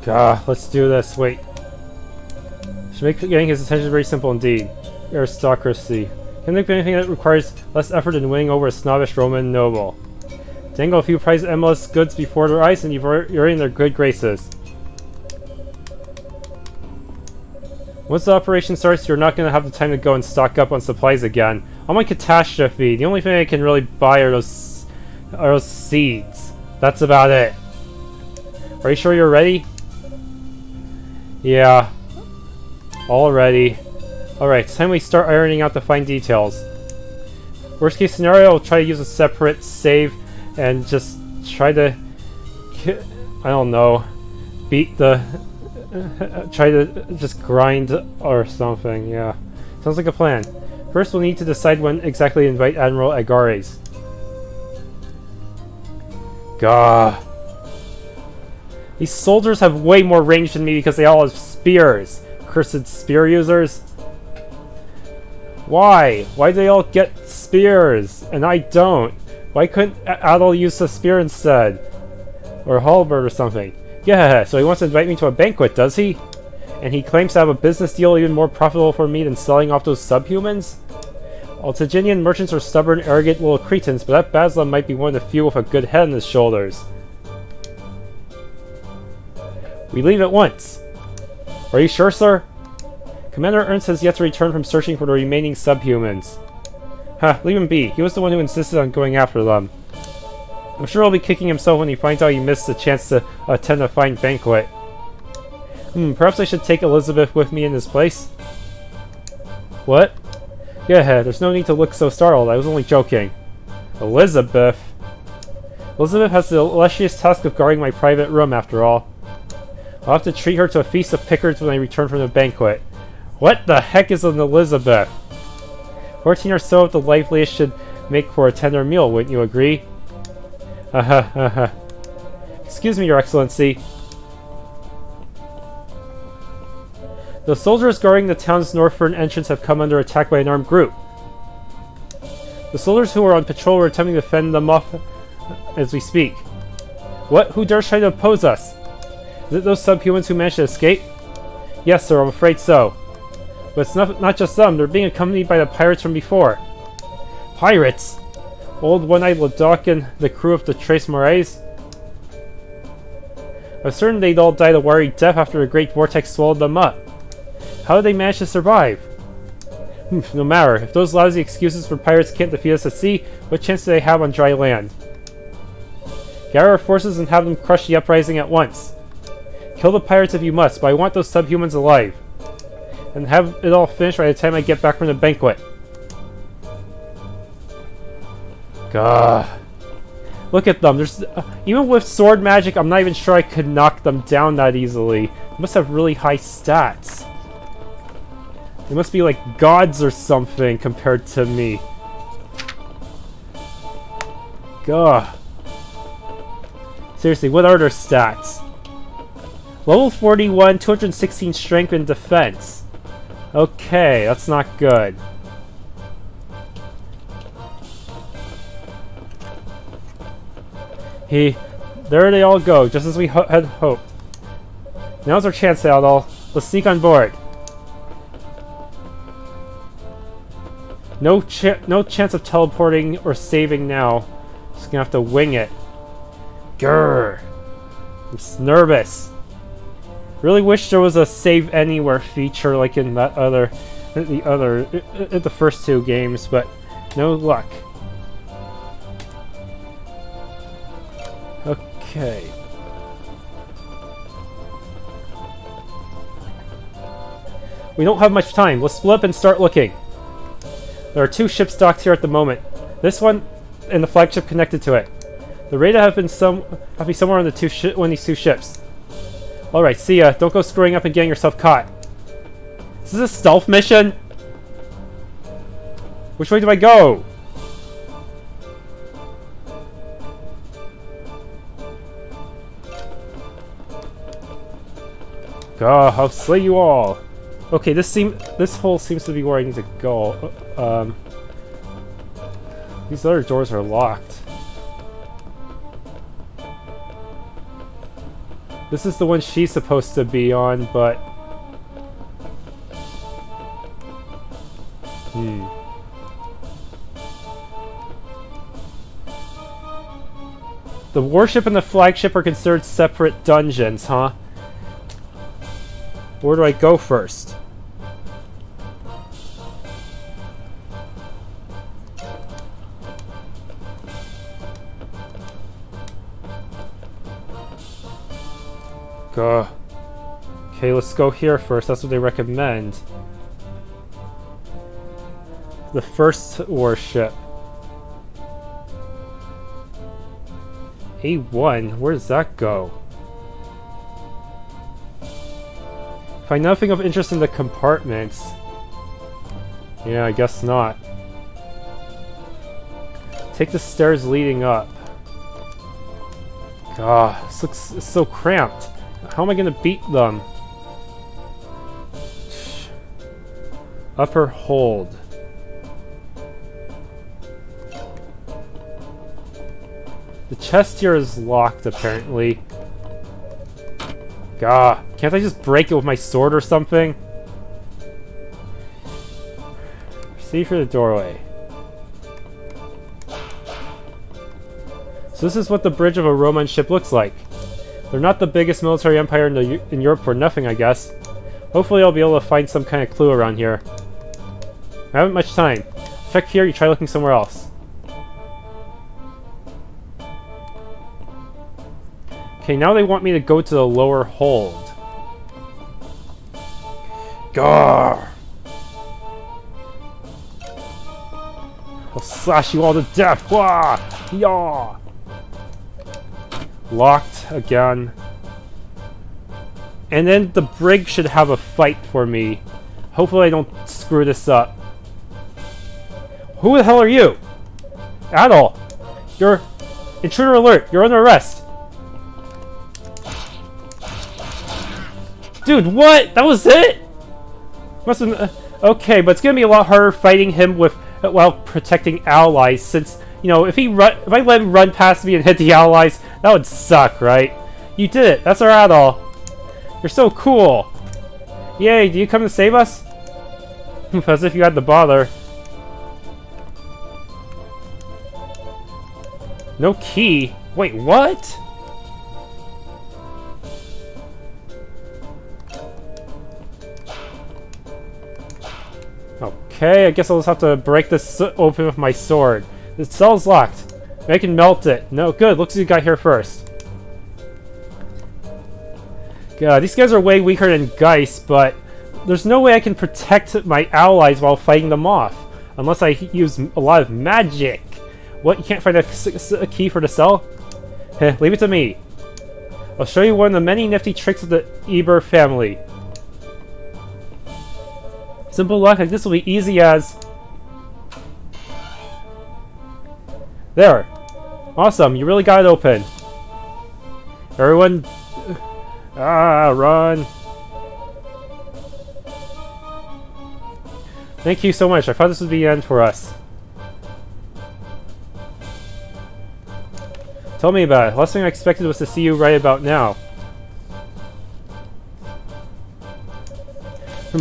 Gah, let's do this. Wait. Should make getting his attention very simple indeed. Aristocracy. Can make anything that requires less effort than winning over a snobbish Roman noble. Dangle a few prized endless goods before their eyes and you're in their good graces. Once the operation starts, you're not going to have the time to go and stock up on supplies again. I'm on Catastrophe. The only thing I can really buy are those seeds. That's about it. Are you sure you're ready? Yeah. All ready. Alright, it's time we start ironing out the fine details. Worst case scenario, I'll try to use a separate save and just try to... I don't know. Beat the... try to just grind or something, yeah. Sounds like a plan. First, we'll need to decide when exactly to invite Admiral Agares. Gah. These soldiers have way more range than me because they all have spears. Cursed spear users. Why? Why do they all get spears and I don't? Why couldn't Adol use a spear instead? Or a halberd or something? Yeah, so he wants to invite me to a banquet, does he? And he claims to have a business deal even more profitable for me than selling off those subhumans? Altaginian merchants are stubborn, arrogant little cretins, but that Baslam might be one of the few with a good head on his shoulders. We leave at once. Are you sure, sir? Commander Ernst has yet to return from searching for the remaining subhumans. Ha, leave him be. He was the one who insisted on going after them. I'm sure he'll be kicking himself when he finds out he missed the chance to attend a fine banquet. Perhaps I should take Elizabeth with me in this place? What? Yeah, there's no need to look so startled. I was only joking. Elizabeth? Elizabeth has the illustrious task of guarding my private room, after all. I'll have to treat her to a feast of pickers when I return from the banquet. What the heck is an Elizabeth? 14 or so of the liveliest should make for a tender meal, wouldn't you agree? Excuse me, Your Excellency. The soldiers guarding the town's northern entrance have come under attack by an armed group. The soldiers who are on patrol are attempting to fend them off as we speak. What? Who dares try to oppose us? Is it those subhumans who managed to escape? Yes, sir, I'm afraid so. But it's not just them, they're being accompanied by the pirates from before. Pirates? Old one-eyed Ladoc and the crew of the Tres Moraes? I was certain they'd all died a wiry death after a great vortex swallowed them up. How did they manage to survive? No matter. If those lousy excuses for pirates can't defeat us at sea, what chance do they have on dry land? Gather our forces and have them crush the uprising at once. Kill the pirates if you must, but I want those subhumans alive. And have it all finished by the time I get back from the banquet. Gah. Look at them. There's even with sword magic, I'm not even sure I could knock them down that easily. They must have really high stats. They must be like gods or something compared to me. Gah. Seriously, what are their stats? Level 41, 216 strength and defense. Okay, that's not good. There they all go, just as we had hoped. Now's our chance, Adol. Let's sneak on board. No chance of teleporting or saving now. Just gonna have to wing it. Grrr. I'm nervous. Really wish there was a save anywhere feature like in that the first two games, but no luck. Okay. We don't have much time. Let's split up and start looking. There are two ships docked here at the moment. This one and the flagship connected to it. The radar have been somewhere on the one of these two ships. Alright, see ya. Don't go screwing up and getting yourself caught. Is this a stealth mission? Which way do I go? God, I'll slay you all. Okay, this hole seems to be where I need to go. These other doors are locked. This is the one she's supposed to be on, but... The warship and the flagship are considered separate dungeons, huh? Where do I go first? Okay, let's go here first. That's what they recommend. The first warship. A1? Where does that go? Find nothing of interest in the compartments. Yeah, I guess not. Take the stairs leading up. God, this looks so cramped. How am I gonna beat them? Upper hold. The chest here is locked, apparently. Gah, can't I just break it with my sword or something? See through the doorway. So this is what the bridge of a Roman ship looks like. They're not the biggest military empire in Europe for nothing, I guess. Hopefully I'll be able to find some kind of clue around here. I haven't much time. Check here, you try looking somewhere else. Okay, now they want me to go to the lower hold. Gah! I'll slash you all to death! Wah! Yaw! Locked again. And then the brig should have a fight for me. Hopefully I don't screw this up. Who the hell are you? Adol! You're... Intruder alert! You're under arrest! Dude, what? That was it? Must have... okay, but it's gonna be a lot harder fighting him with... while protecting allies, since... You know, if I let him run past me and hit the allies, that would suck, right? You did it! That's our Adol! You're so cool! Yay, do you come to save us? As if you had to bother. No key? Wait, what? Okay, I guess I'll just have to break this open with my sword. The cell's locked. I can melt it. No, good. Looks like you got here first. God, these guys are way weaker than Geist, but there's no way I can protect my allies while fighting them off. Unless I use a lot of magic. What? You can't find a key for the cell? Heh, leave it to me. I'll show you one of the many nifty tricks of the Eber family. Simple luck like this will be easy as... There. Awesome, you really got it open. Everyone... run. Thank you so much. I thought this would be the end for us. Tell me about it. Last thing I expected was to see you right about now.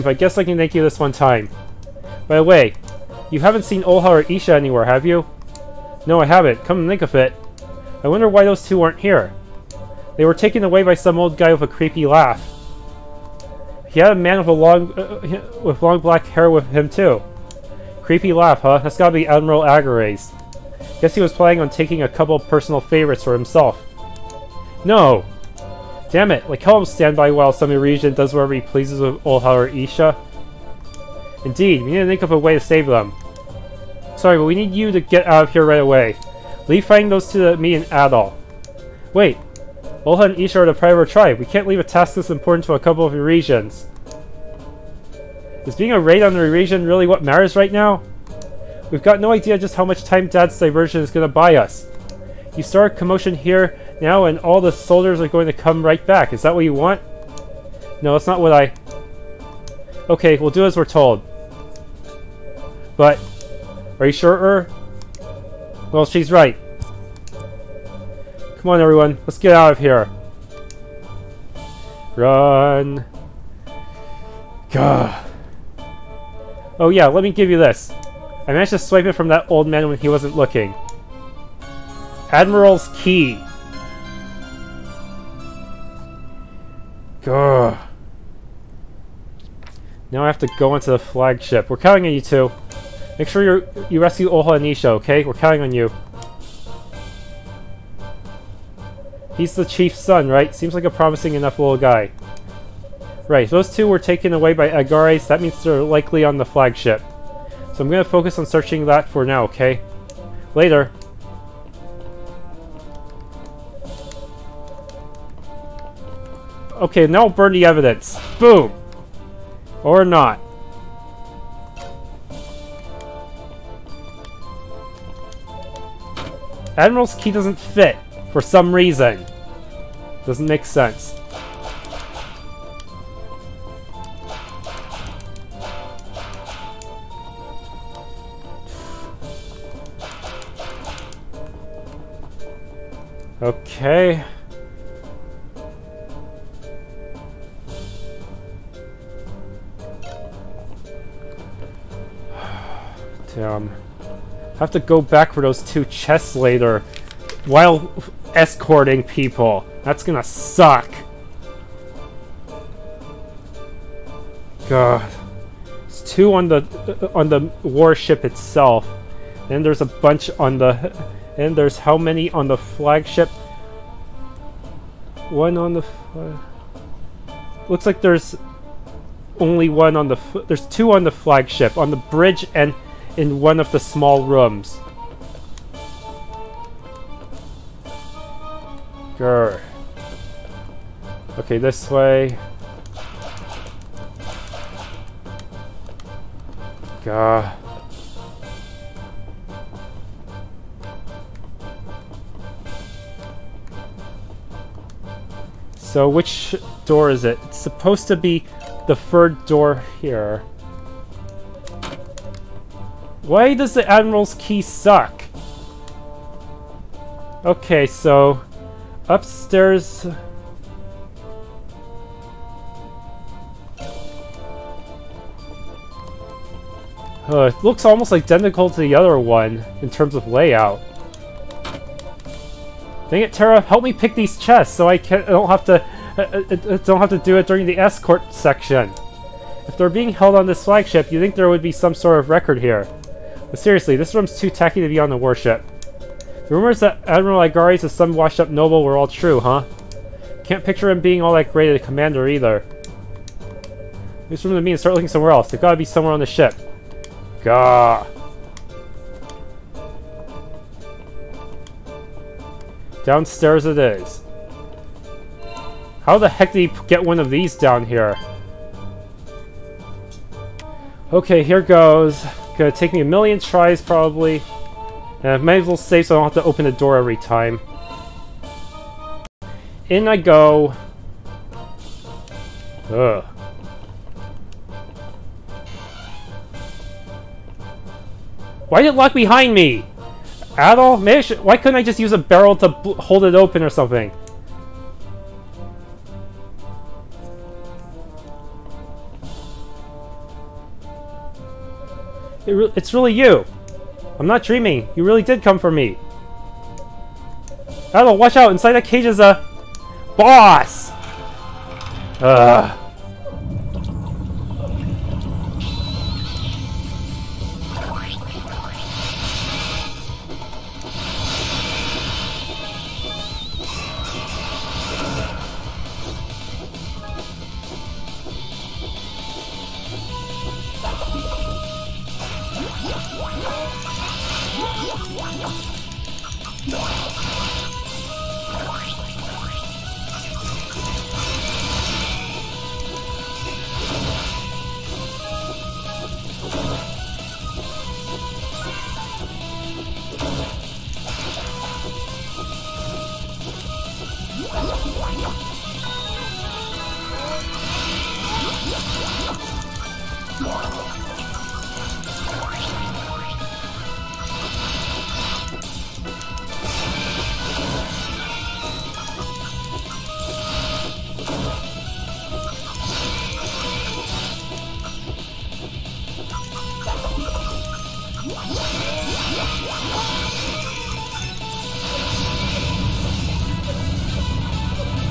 I guess I can thank you this one time. By the way, you haven't seen Olha or Isha anywhere, have you? No, I haven't. Come to think of it. I wonder why those two aren't here. They were taken away by some old guy with a creepy laugh. He had a man with long black hair with him too. Creepy laugh, huh? That's gotta be Admiral Agares. Guess he was planning on taking a couple of personal favorites for himself. No! Damn it, like hell, stand by while some Eurasian does whatever he pleases with Olha or Isha. Indeed, we need to think of a way to save them. Sorry, but we need you to get out of here right away. Leave fighting those to me and Adol. Wait, Olha and Isha are the pride of our tribe. We can't leave a task this important to a couple of Eurasians. Is being a raid on the Eurasian really what matters right now? We've got no idea just how much time Dad's diversion is going to buy us. You start a commotion here now and all the soldiers are going to come right back. Is that what you want? No, that's not what I... Okay, we'll do as we're told. But... Are you sure? Well, she's right. Come on, everyone. Let's get out of here. Run. Gah. Oh yeah, let me give you this. I managed to swipe it from that old man when he wasn't looking. Admiral's key. Gah. Now I have to go into the flagship. We're counting on you two. Make sure you rescue Oha and Nisha, okay? We're counting on you. He's the chief's son, right? Seems like a promising enough little guy. Right, those two were taken away by Agares. That means they're likely on the flagship. So I'm gonna focus on searching that for now, okay? Later. Okay, now I'll burn the evidence. Boom! Or not. Admiral's key doesn't fit for some reason. Doesn't make sense. Okay. Damn. I have to go back for those two chests later while escorting people. That's gonna suck. God. There's two on the warship itself. Then there's a bunch on the... And there's how many on the flagship? One on the... Looks like there's only one on the... There's two on the flagship. On the bridge and in one of the small rooms. Grr. Okay, this way. Gah. So which door is it? It's supposed to be the third door here. Why does the Admiral's key suck? Okay, so upstairs. It looks almost identical to the other one in terms of layout. Dang it, Terra! Help me pick these chests so I don't have to do it during the escort section. If they're being held on this flagship, you'd think there would be some sort of record here. But seriously, this room's too tacky to be on the warship. The rumors that Admiral Agares is some washed-up noble were all true, huh? Can't picture him being all that great a commander either. Leave room to me and start looking somewhere else. They've got to be somewhere on the ship. Gah. Downstairs it is. How the heck did he get one of these down here? Okay, here goes. Gonna take me a million tries, probably. And I might as well save so I don't have to open the door every time. In I go. Ugh. Why did it lock behind me? Adol? Maybe why couldn't I just use a barrel to hold it open or something? It's really you. I'm not dreaming. You really did come for me. Adol, watch out! Inside that cage is a boss! Ugh.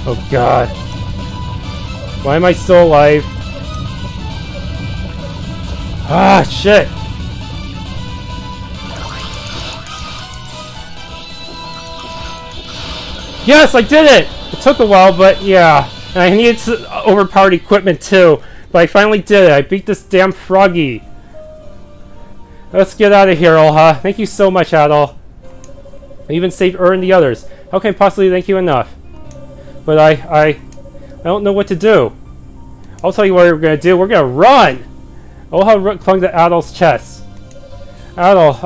Oh god. Why am I still alive? Ah, shit! Yes, I did it! It took a while, but yeah. And I needed overpowered equipment too. But I finally did it. I beat this damn froggy. Let's get out of here, Olha. Thank you so much, Adol. I even saved and the others. How can I possibly thank you enough? But I don't know what to do. I'll tell you what we're gonna do. We're gonna run! Olha clung to Adol's chest. Adol,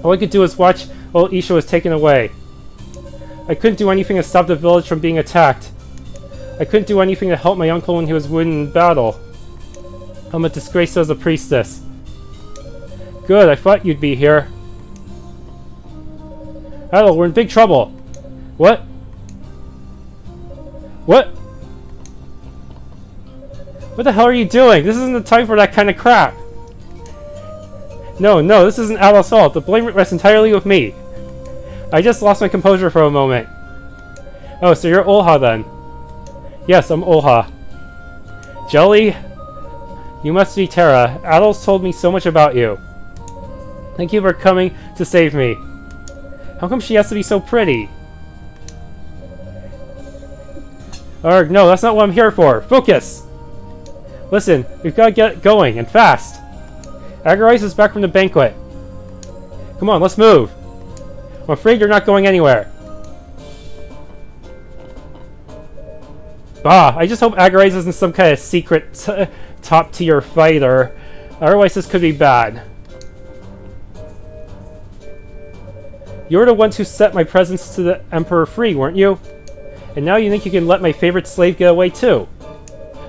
all I could do was watch while Isha was taken away. I couldn't do anything to stop the village from being attacked. I couldn't do anything to help my uncle when he was wounded in battle. I'm a disgrace as a priestess. Good, I thought you'd be here. Adol, we're in big trouble. What? What? What the hell are you doing? This isn't the time for that kind of crap. No, this isn't Adol's fault. The blame rests entirely with me. I just lost my composure for a moment. Oh, so you're Olha then? Yes, I'm Olha. Jelly? You must be Terra. Adol's told me so much about you. Thank you for coming to save me. How come she has to be so pretty? Arg, no, that's not what I'm here for. Focus! Listen, we've got to get going, and fast. Agarize is back from the banquet. Come on, let's move. I'm afraid you're not going anywhere. Bah, I just hope Agarize isn't some kind of secret top-tier fighter. Otherwise this could be bad. You were the ones who set my presence to the Emperor free, weren't you? And now you think you can let my favorite slave get away too.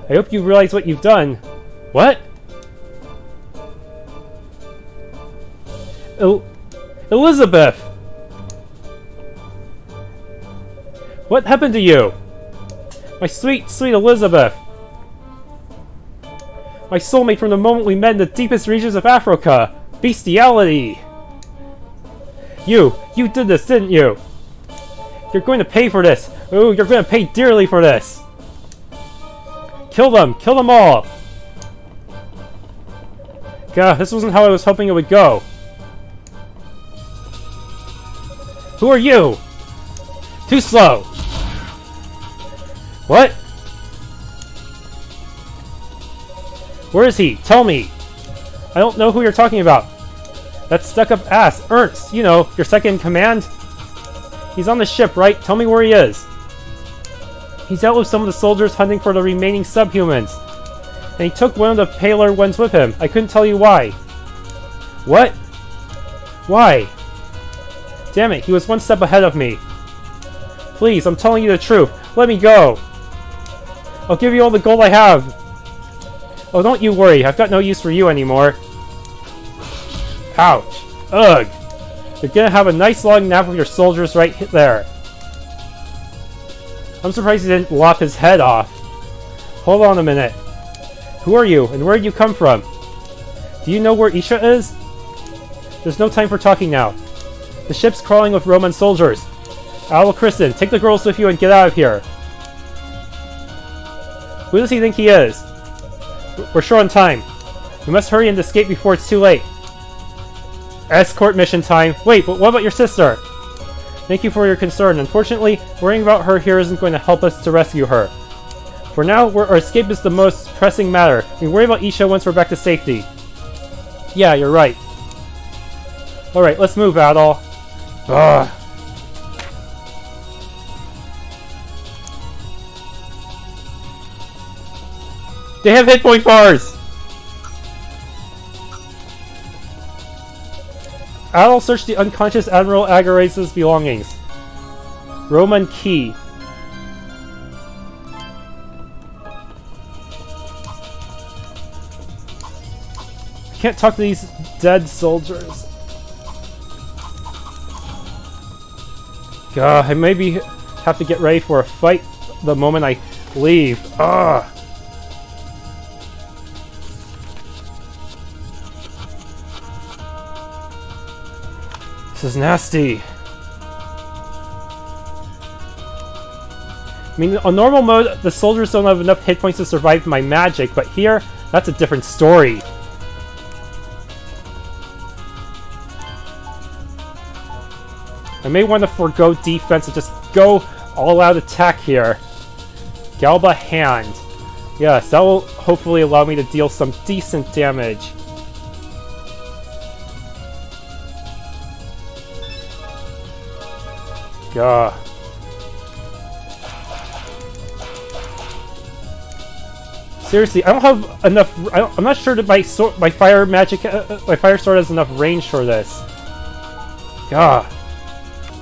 I hope you realize what you've done. What? Elizabeth! What happened to you? My sweet, sweet Elizabeth! My soulmate from the moment we met in the deepest regions of Afroca! Bestiality! You did this, didn't you? You're going to pay for this! Ooh, you're going to pay dearly for this! Kill them! Kill them all! God, this wasn't how I was hoping it would go. Who are you? Too slow! What? Where is he? Tell me! I don't know who you're talking about. That stuck-up ass, Ernst, you know, your second in command? He's on the ship, right? Tell me where he is. He's out with some of the soldiers hunting for the remaining subhumans. And he took one of the paler ones with him. I couldn't tell you why. What? Why? Damn it, he was one step ahead of me. Please, I'm telling you the truth. Let me go. I'll give you all the gold I have. Oh, don't you worry. I've got no use for you anymore. Ouch. Ugh. You're gonna have a nice long nap with your soldiers right there. I'm surprised he didn't lop his head off. Hold on a minute. Who are you, and where did you come from? Do you know where Isha is? There's no time for talking now. The ship's crawling with Roman soldiers. Adol Christin, take the girls with you and get out of here. Who does he think he is? We're short on time. We must hurry and escape before it's too late. Escort mission time. Wait, but what about your sister? Thank you for your concern. Unfortunately, worrying about her here isn't going to help us to rescue her. For now, our escape is the most pressing matter. We worry about Isha once we're back to safety. Yeah, you're right. Alright, let's move, Adol. Ugh. They have hit point bars! Adol searched the unconscious Admiral Agarize's belongings. Roman key. I can't talk to these dead soldiers. God, I maybe have to get ready for a fight the moment I leave. Ugh. This is nasty. I mean, on normal mode, the soldiers don't have enough hit points to survive my magic, but here, that's a different story. I may want to forego defense and just go all-out attack here. Galba Hand. Yes, that will hopefully allow me to deal some decent damage. Gah. Seriously, I don't have enough. I'm not sure that my fire magic, my fire sword has enough range for this. Gah.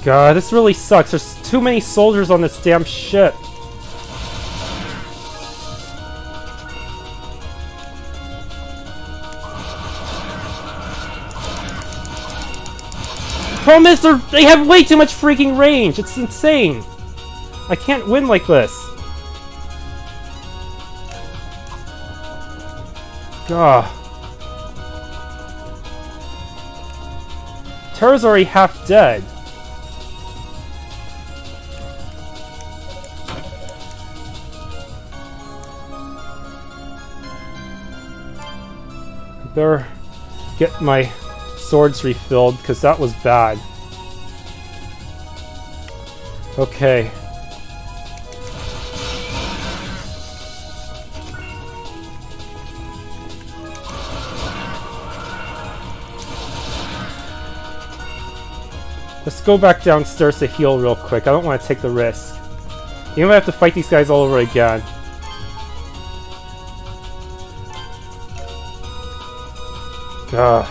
God, this really sucks. There's too many soldiers on this damn ship. Problem is, they have way too much freaking range. It's insane. I can't win like this. Gah. Terra's already half dead. Better get my swords refilled, because that was bad. Okay. Let's go back downstairs to heal real quick. I don't want to take the risk. You might have to fight these guys all over again. Ugh.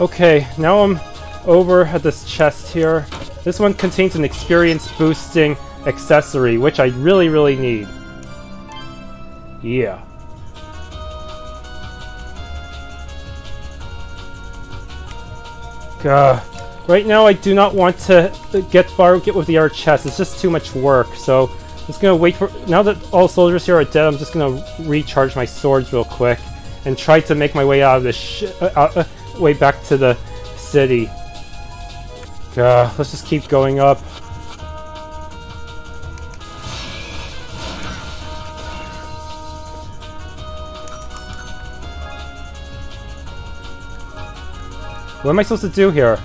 Okay, now I'm over at this chest here. This one contains an experience boosting accessory, which I really, really need. Yeah. Right now I do not want to get with the other chest. It's just too much work, so I'm just gonna wait for... Now that all soldiers here are dead, I'm just gonna recharge my swords real quick and try to make my way out of this way back to the city. Let's just keep going up. What am I supposed to do here?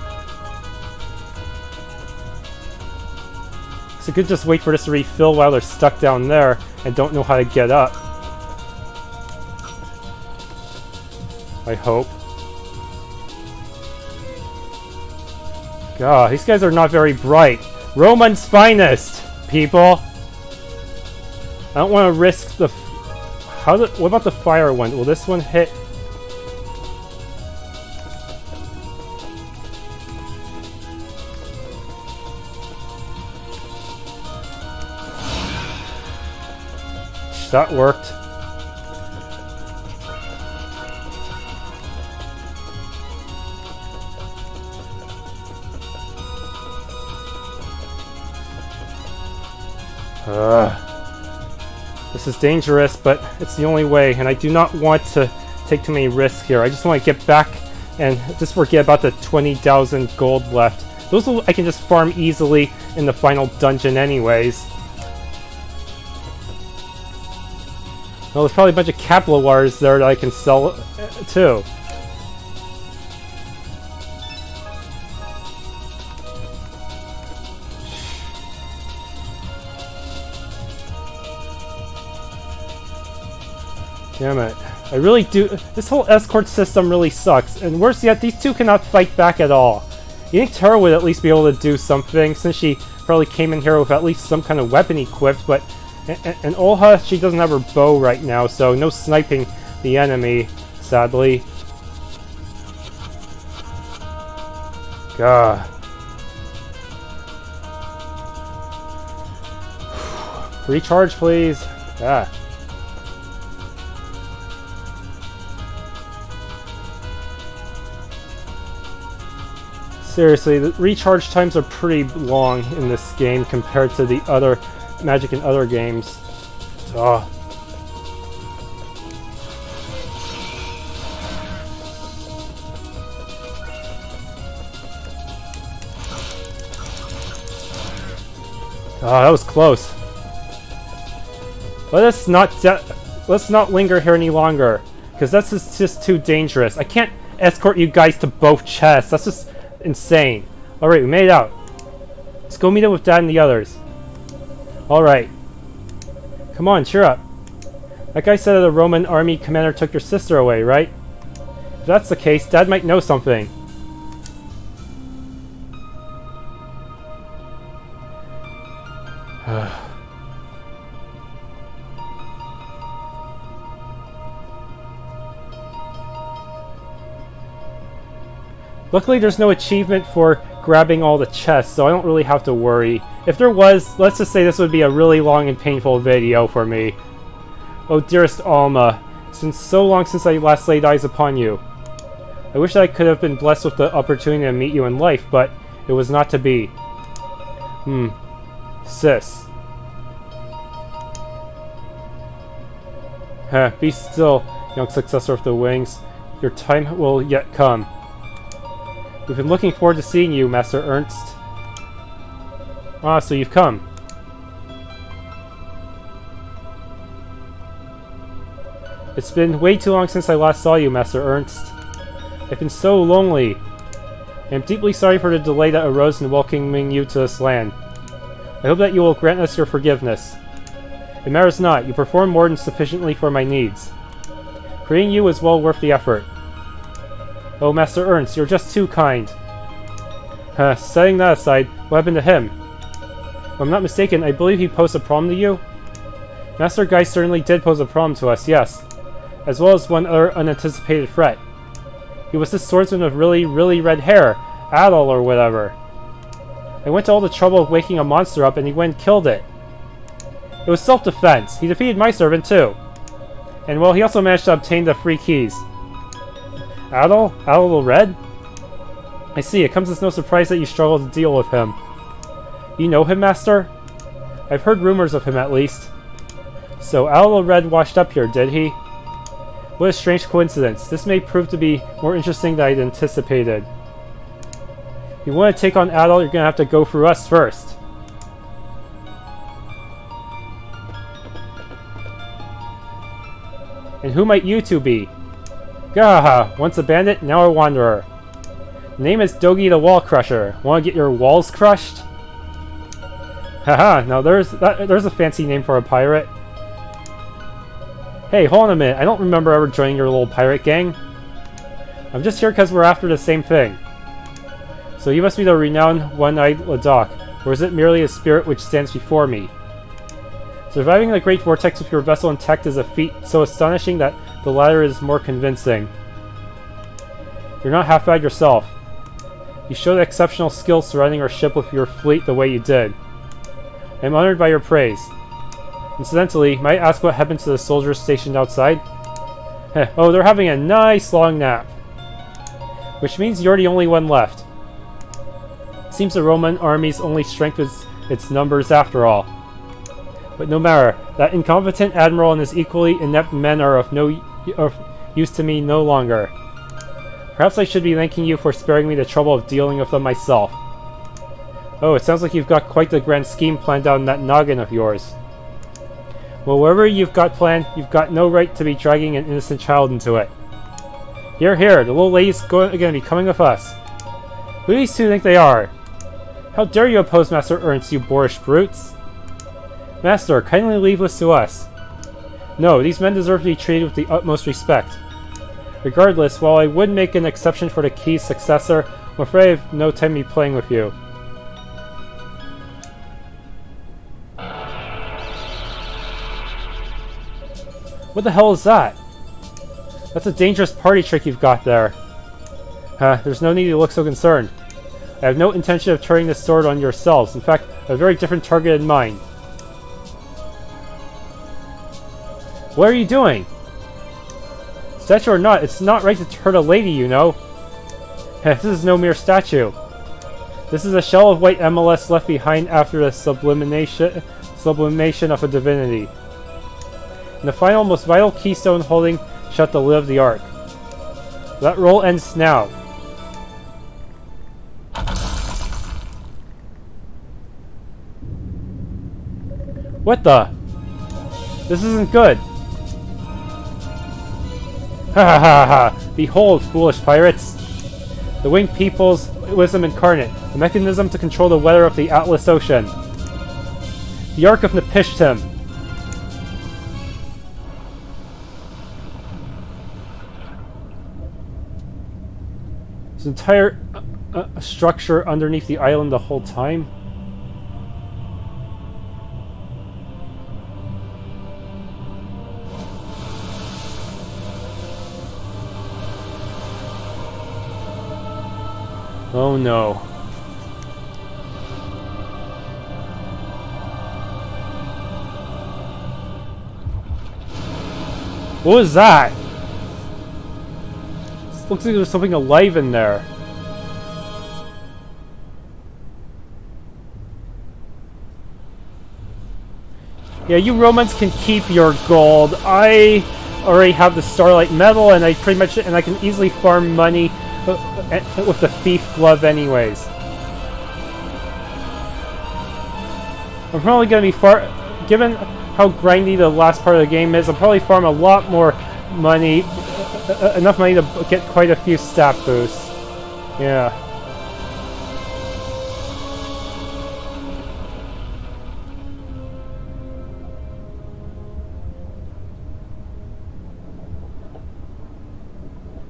So I could just wait for this to refill while they're stuck down there and don't know how to get up. I hope. God, these guys are not very bright. Romun's finest, people! I don't want to risk the... What about the fire one? Will this one hit? That worked. This is dangerous, but it's the only way, and I do not want to take too many risks here. I just want to get back and just forget about the 20,000 gold left. Those I can just farm easily in the final dungeon anyways. Well, there's probably a bunch of capillaries there that I can sell too. Damn it. I really do... This whole escort system really sucks. And worse yet, these two cannot fight back at all. You think Terra would at least be able to do something, since she probably came in here with at least some kind of weapon equipped, but... And Olha, she doesn't have her bow right now, so no sniping the enemy, sadly. God. Recharge, please. Ah. Seriously, the recharge times are pretty long in this game compared to the other magic in other games. Oh. Oh, that was close. Let's not linger here any longer, because that's just too dangerous. I can't escort you guys to both chests. That's just insane. Alright, we made it out. Let's go meet up with Dad and the others. Alright. Come on, cheer up. That guy said that the Roman army commander took your sister away, right? If that's the case, Dad might know something. Luckily, there's no achievement for grabbing all the chests, so I don't really have to worry. If there was, let's just say this would be a really long and painful video for me. Oh, dearest Alma, it's been so long since I last laid eyes upon you. I wish I could have been blessed with the opportunity to meet you in life, but it was not to be. Sis. Be still, young successor of the wings. Your time will yet come. We've been looking forward to seeing you, Master Ernst. Ah, so you've come. It's been way too long since I last saw you, Master Ernst. I've been so lonely. I am deeply sorry for the delay that arose in welcoming you to this land. I hope that you will grant us your forgiveness. It matters not, you perform more than sufficiently for my needs. Creating you is well worth the effort. Oh, Master Ernst, you're just too kind. Setting that aside, what happened to him? If I'm not mistaken, I believe he posed a problem to you? Master Guy certainly did pose a problem to us, yes. As well as one other unanticipated threat. He was this swordsman with really, really red hair. Adol or whatever. I went to all the trouble of waking a monster up and he went and killed it. It was self-defense. He defeated my servant too. And well, he also managed to obtain the 3 keys. Adol? Adol Red? I see, it comes as no surprise that you struggle to deal with him. You know him, Master? I've heard rumors of him at least. So Adol Red washed up here, did he? What a strange coincidence. This may prove to be more interesting than I'd anticipated. If you want to take on Adol, you're gonna have to go through us first. And who might you two be? Gah! Once a bandit, now a wanderer. The name is Dogi the Wall Crusher. Want to get your walls crushed? Haha, now there's a fancy name for a pirate. Hey, hold on a minute. I don't remember ever joining your little pirate gang. I'm just here because we're after the same thing. So you must be the renowned one-eyed Ladoc, or is it merely a spirit which stands before me? Surviving the Great Vortex with your vessel intact is a feat so astonishing that the latter is more convincing. You're not half bad yourself. You showed exceptional skill surrounding our ship with your fleet the way you did. I am honored by your praise. Incidentally, might I ask what happened to the soldiers stationed outside? Oh, they're having a nice long nap. Which means you're the only one left. Seems the Roman army's only strength is its numbers after all. But no matter, that incompetent admiral and his equally inept men are of use to me no longer. Perhaps I should be thanking you for sparing me the trouble of dealing with them myself. Oh, it sounds like you've got quite the grand scheme planned out in that noggin of yours. Well, whatever you've got planned, you've got no right to be dragging an innocent child into it. Here, here, the little lady's going to be coming with us. Who do these two think they are? How dare you oppose Master Ernst, you boorish brutes? Master, kindly leave this to us. No, these men deserve to be treated with the utmost respect. Regardless, while I would make an exception for the key's successor, I'm afraid I have no time to be playing with you. What the hell is that? That's a dangerous party trick you've got there. There's no need to look so concerned. I have no intention of turning this sword on yourselves. In fact, a very different target in mind. What are you doing? Statue or not, it's not right to hurt a lady, you know. This is no mere statue. This is a shell of white MLS left behind after the sublimation of a divinity. And the final, most vital keystone holding shut the lid of the Ark. That roll ends now. What the? This isn't good. Ha ha ha ha! Behold, foolish pirates! The winged people's wisdom incarnate, the mechanism to control the weather of the Atlas Ocean. The Ark of Napishtim. This entire structure underneath the island the whole time? Oh no. What was that? This looks like there's something alive in there. Yeah, you Romans can keep your gold. I already have the Starlight Medal, and I can easily farm money with the Thief Glove anyways. I'm probably gonna be given how grindy the last part of the game is, I'll probably farm a lot more money, enough money to get quite a few stat boosts. Yeah.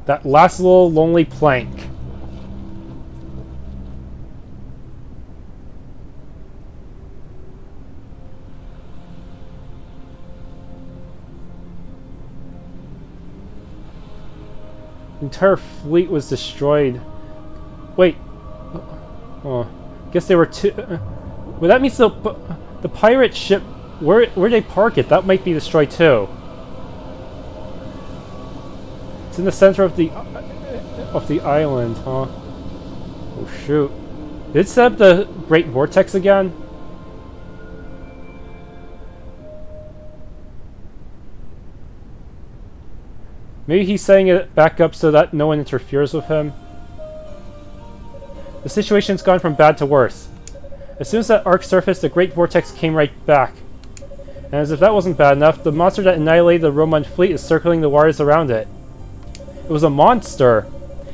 That last little lonely plank. The entire fleet was destroyed. Wait. Oh, guess they were two. Well, that means the pirate ship. Where they park it? That might be destroyed too. It's in the center of the island, huh? Oh shoot! Did it set up the Great Vortex again? Maybe he's setting it back up so that no one interferes with him. The situation's gone from bad to worse. As soon as that arc surfaced, the Great Vortex came right back. And as if that wasn't bad enough, the monster that annihilated the Romun fleet is circling the waters around it. It was a monster!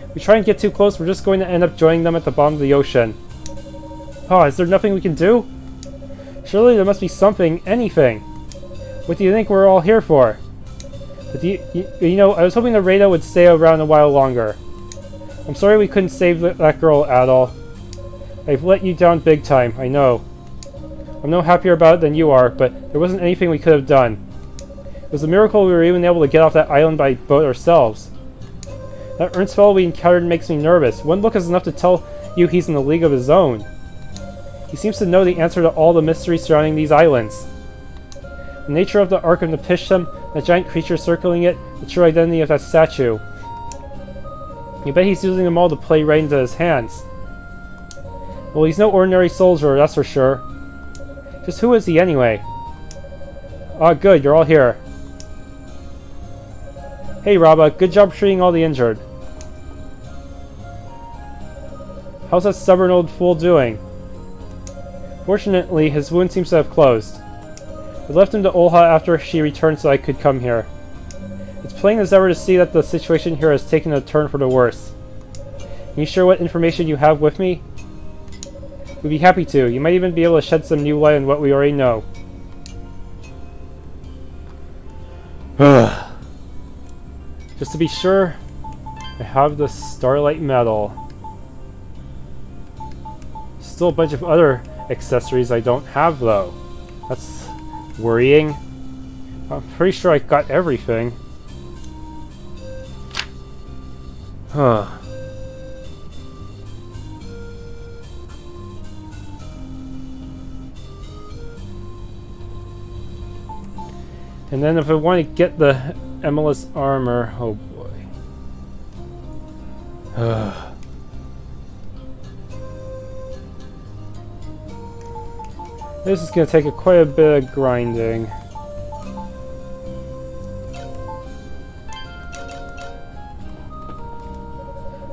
If we try and get too close, we're just going to end up joining them at the bottom of the ocean. Oh, is there nothing we can do? Surely there must be something, anything. What do you think we're all here for? But you know, I was hoping the radar would stay around a while longer. I'm sorry we couldn't save that girl, Adol. I've let you down big time, I know. I'm no happier about it than you are, but there wasn't anything we could have done. It was a miracle we were even able to get off that island by boat ourselves. That Ernst fellow we encountered makes me nervous. One look is enough to tell you he's in a league of his own. He seems to know the answer to all the mysteries surrounding these islands. The nature of the Ark of Napishtim, the giant creature circling it, the true identity of that statue. You bet he's using them all to play right into his hands. Well, he's no ordinary soldier, that's for sure. Just who is he anyway? Ah, good, you're all here. Hey, Rabba, good job treating all the injured. How's that stubborn old fool doing? Fortunately, his wound seems to have closed. I left him to Olha after she returned so I could come here. It's plain as ever to see that the situation here has taken a turn for the worse. Can you share what information you have with me? We'd be happy to. You might even be able to shed some new light on what we already know. Just to be sure, I have the Starlight Medal. Still a bunch of other accessories I don't have though. That's worrying. I'm pretty sure I got everything. Huh. And then if I want to get the MLS armor, oh boy. This is going to take quite a bit of grinding.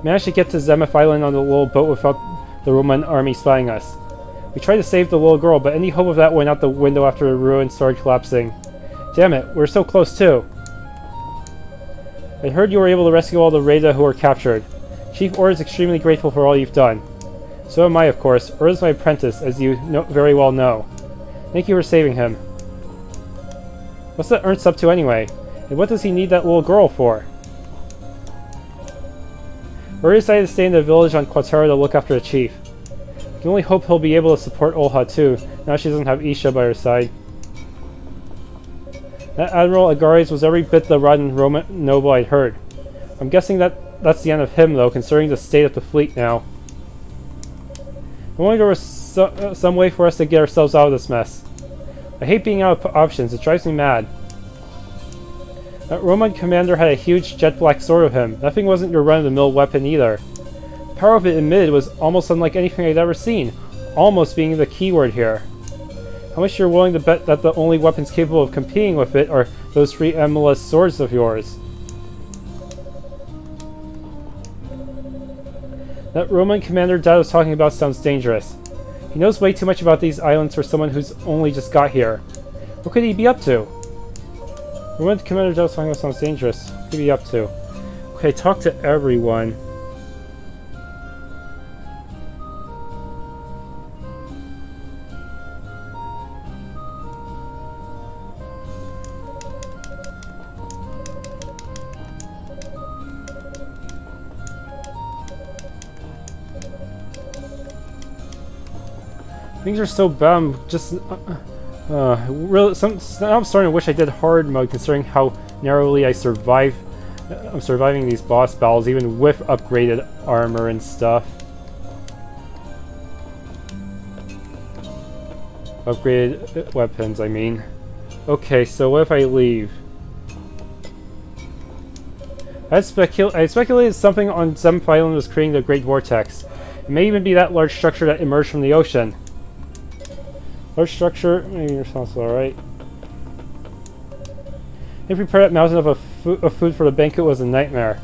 Managed to get to Zemeth Island on the little boat without the Roman army spying us. We tried to save the little girl, but any hope of that went out the window after the ruin started collapsing. Damn it, we're so close too. I heard you were able to rescue all the Reda who were captured. Chief Ur is extremely grateful for all you've done. So am I, of course. Ur is my apprentice, as you very well know. Thank you for saving him. What's that Ernst up to anyway? And what does he need that little girl for? Ur decided to stay in the village on Quatera to look after the chief. I can only hope he'll be able to support Olha too, now she doesn't have Isha by her side. That Admiral Agares was every bit the rotten Roman noble I'd heard. I'm guessing that's the end of him though, considering the state of the fleet now. If only there was some way for us to get ourselves out of this mess. I hate being out of options, it drives me mad. That Roman commander had a huge jet black sword with him. Nothing wasn't your run-of-the-mill weapon either. The power of it emitted was almost unlike anything I'd ever seen. Almost being the keyword here. How much you're willing to bet that the only weapons capable of competing with it are those three embless swords of yours? That Roman commander Dad was talking about sounds dangerous. He knows way too much about these islands for someone who's only just got here. What could he be up to? Roman commander Dad was talking about sounds dangerous. What could he be up to? Okay, talk to everyone. Things are so bad. I'm just really. Now I'm starting to wish I did hard mode, considering how narrowly I survive. I'm surviving these boss battles, even with upgraded armor and stuff. Upgraded weapons, I mean. Okay, so what if I leave? I speculated something on 7th Island was creating the Great Vortex. It may even be that large structure that emerged from the ocean. Large structure, maybe your sounds alright. They prepared that mountain of food for the banquet was a nightmare.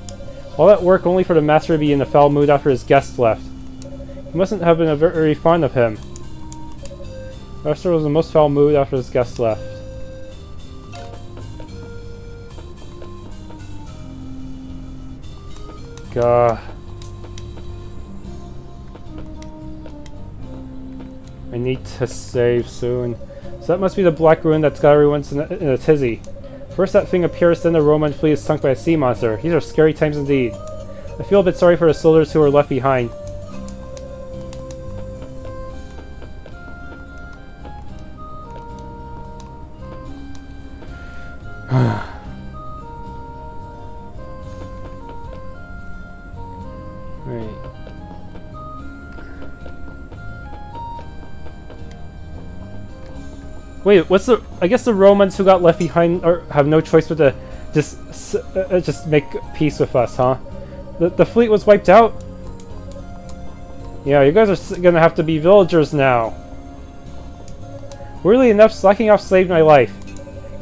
All that work only for the master to be in a foul mood after his guests left. He mustn't have been very fond of him. The master was in the most foul mood after his guests left. God. I need to save soon. So that must be the black ruin that's got everyone in a tizzy. First that thing appears, then the Roman fleet is sunk by a sea monster. These are scary times indeed. I feel a bit sorry for the soldiers who were left behind. Wait, what's the... I guess the Romans who got left behind have no choice but to just make peace with us, huh? The fleet was wiped out? Yeah, you guys are gonna have to be villagers now. Weirdly enough, slacking off saved my life.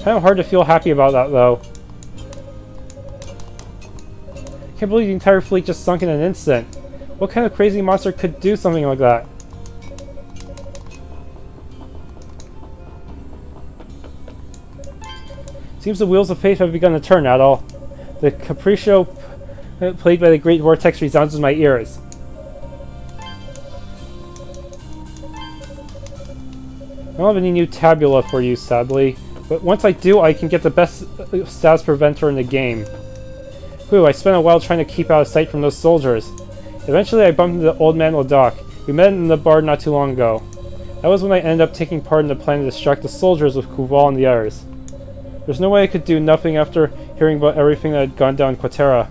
Kind of hard to feel happy about that, though. Can't believe the entire fleet just sunk in an instant. What kind of crazy monster could do something like that? Seems the wheels of fate have begun to turn, Adol. The capriccio played by the Great Vortex resounds in my ears. I don't have any new tabula for you, sadly. But once I do, I can get the best status preventer in the game. Whew, I spent a while trying to keep out of sight from those soldiers. Eventually I bumped into the old man Ladoc. We met in the bar not too long ago. That was when I ended up taking part in the plan to distract the soldiers with Kuval and the others. There's no way I could do nothing after hearing about everything that had gone down in Quatera.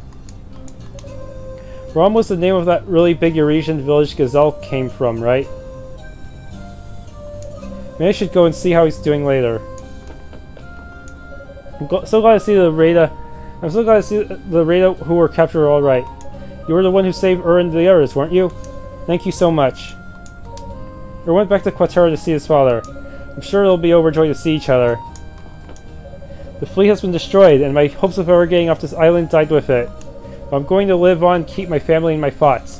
Rom was the name of that really big Eurasian village Gazelle came from, right? Maybe I should go and see how he's doing later. I'm so glad to see the Reda. I'm so glad to see the Reda who were captured all right. You were the one who saved Ur and the others, weren't you? Thank you so much. Ur went back to Quatera to see his father. I'm sure they'll be overjoyed to see each other. The fleet has been destroyed, and my hopes of ever getting off this island died with it. But I'm going to live on and keep my family in my thoughts.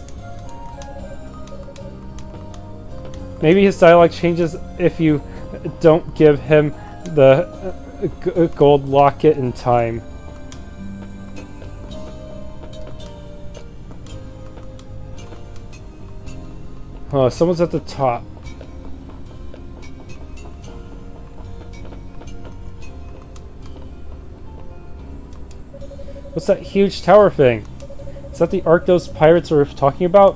Maybe his dialogue changes if you don't give him the gold locket in time. Oh, someone's at the top. What's that huge tower thing? Is that the Ark those pirates were talking about?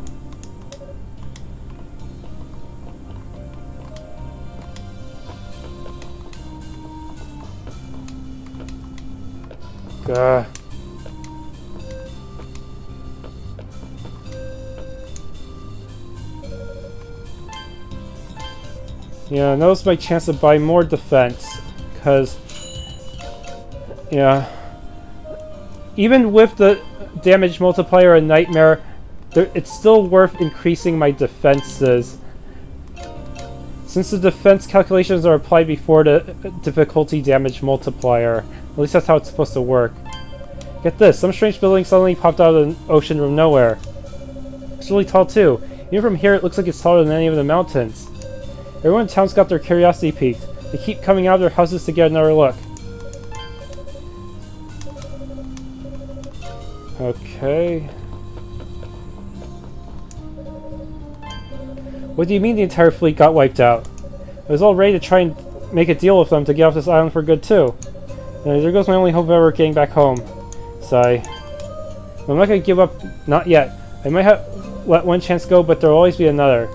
Yeah, that was my chance to buy more defense, because, yeah, even with the damage multiplier and nightmare, it's still worth increasing my defenses. Since the defense calculations are applied before the difficulty damage multiplier. At least that's how it's supposed to work. Get this, some strange building suddenly popped out of the ocean from nowhere. It's really tall too. Even from here it looks like it's taller than any of the mountains. Everyone in town's got their curiosity piqued. They keep coming out of their houses to get another look. Okay. What do you mean the entire fleet got wiped out? I was all ready to try and make a deal with them to get off this island for good too. And there goes my only hope of ever getting back home. Sigh. I'm not gonna give up, not yet. I might have let one chance go, but there'll always be another.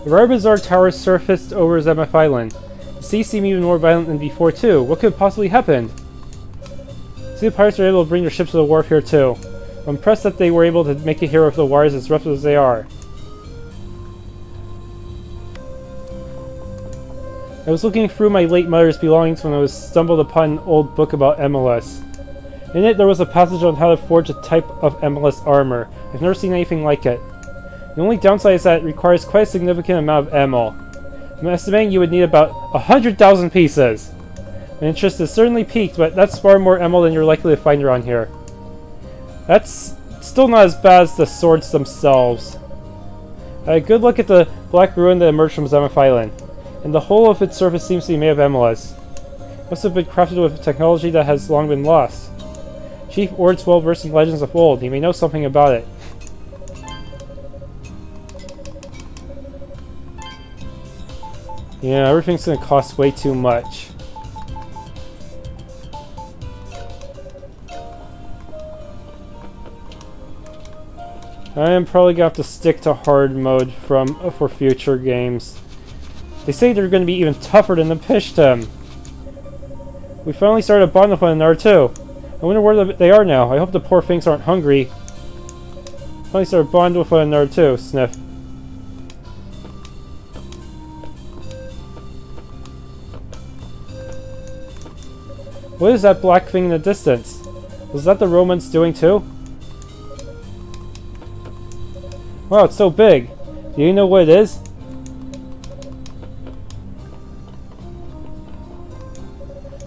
The rare bizarre tower surfaced over Zemeth Island. The sea seemed even more violent than before too. What could have possibly happened? See, the pirates were able to bring their ships to the wharf here too. I'm impressed that they were able to make it here with the wires as rough as they are. I was looking through my late mother's belongings when I stumbled upon an old book about MLS. In it there was a passage on how to forge a type of MLS armor. I've never seen anything like it. The only downside is that it requires quite a significant amount of ammo. I'm estimating you would need about 100,000 pieces. My interest is certainly piqued, but that's far more ammo than you're likely to find around here. That's still not as bad as the swords themselves. I had a good look at the black ruin that emerged from Zemeth Island, and the whole of its surface seems to be made of MLS. It must have been crafted with technology that has long been lost. Chief Ord's well versed in legends of old. He may know something about it. Yeah, everything's gonna cost way too much. I am probably gonna have to stick to hard mode for future games. They say they're gonna be even tougher than the Napishtim. We finally started a bond with one another too. I wonder where they are now. I hope the poor things aren't hungry. Finally started a bond with one another too. Sniff. What is that black thing in the distance? Was that the Romuns doing too? Wow, it's so big. Do you know what it is?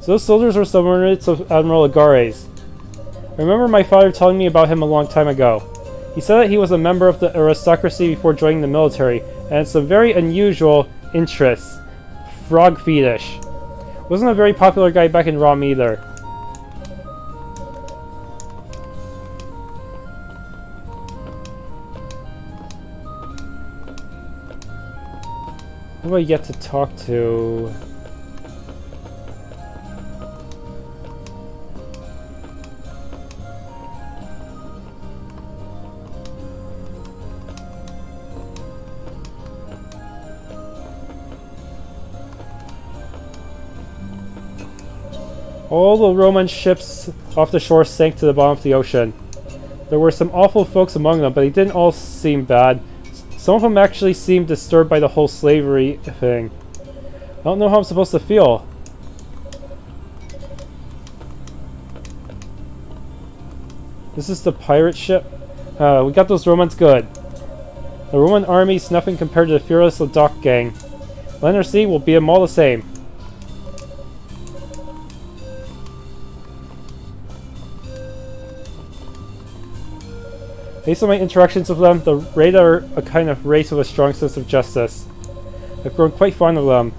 So those soldiers were subordinates of Admiral Agares. I remember my father telling me about him a long time ago. He said that he was a member of the aristocracy before joining the military, and had some very unusual interests. Frog fetish. Wasn't a very popular guy back in Rom either. Who do I get to talk to? All the Roman ships off the shore sank to the bottom of the ocean. There were some awful folks among them, but they didn't all seem bad. Some of them actually seemed disturbed by the whole slavery thing. I don't know how I'm supposed to feel. This is the pirate ship? We got those Romuns good. The Roman army's nothing compared to the fearless Ladoc gang. Land or sea will beat them all the same. Based on my interactions with them, the Raid are a kind of race with a strong sense of justice. I've grown quite fond of them.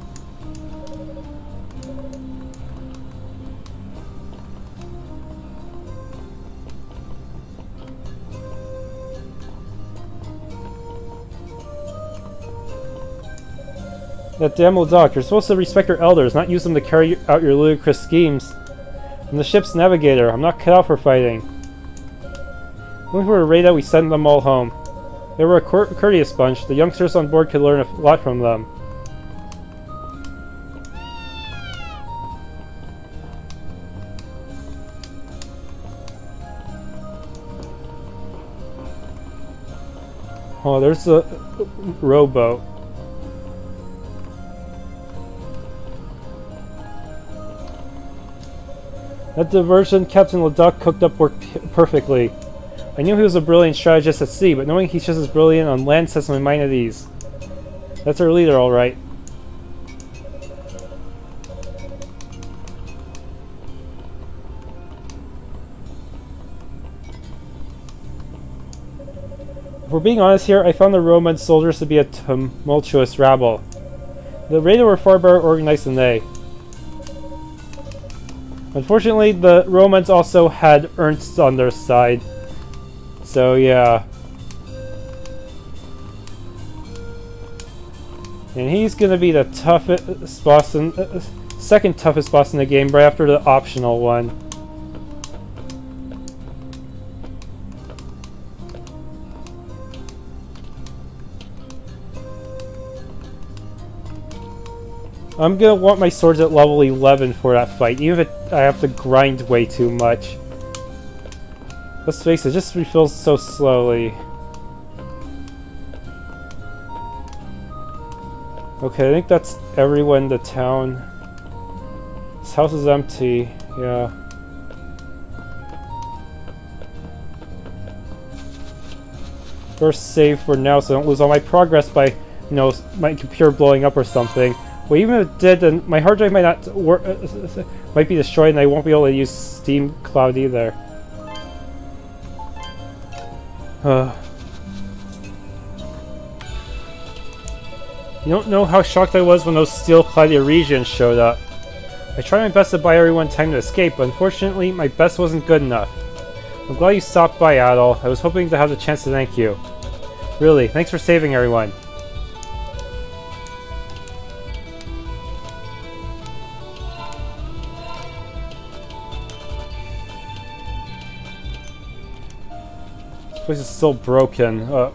That damn Ladoc, you're supposed to respect your elders, not use them to carry out your ludicrous schemes. I'm the ship's navigator, I'm not cut out for fighting. When we were raided, we sent them all home. They were a courteous bunch, the youngsters on board could learn a lot from them. Oh, there's a rowboat. That diversion Captain Ladoc cooked up worked perfectly. I knew he was a brilliant strategist at sea, but knowing he's just as brilliant on land sets my mind at ease. That's our leader, alright. If we're being honest here, I found the Roman soldiers to be a tumultuous rabble. The raiders were far better organized than they. Unfortunately, the Romans also had Ernst on their side. So, yeah. And he's gonna be the toughest boss in... second toughest boss in the game, right after the optional one. I'm gonna want my swords at level 11 for that fight, even if I have to grind way too much. Let's face it, it just refills so slowly. Okay, I think that's everyone in the town. This house is empty, yeah. First save for now so I don't lose all my progress by, you know, my computer blowing up or something. Well, even if it did, then my hard drive might not work, might be destroyed, and I won't be able to use Steam Cloud either. You don't know how shocked I was when those steel-clad Eurasians showed up. I tried my best to buy everyone time to escape, but unfortunately, my best wasn't good enough. I'm glad you stopped by, Adol. I was hoping to have the chance to thank you. Really, thanks for saving everyone. This place is still broken up.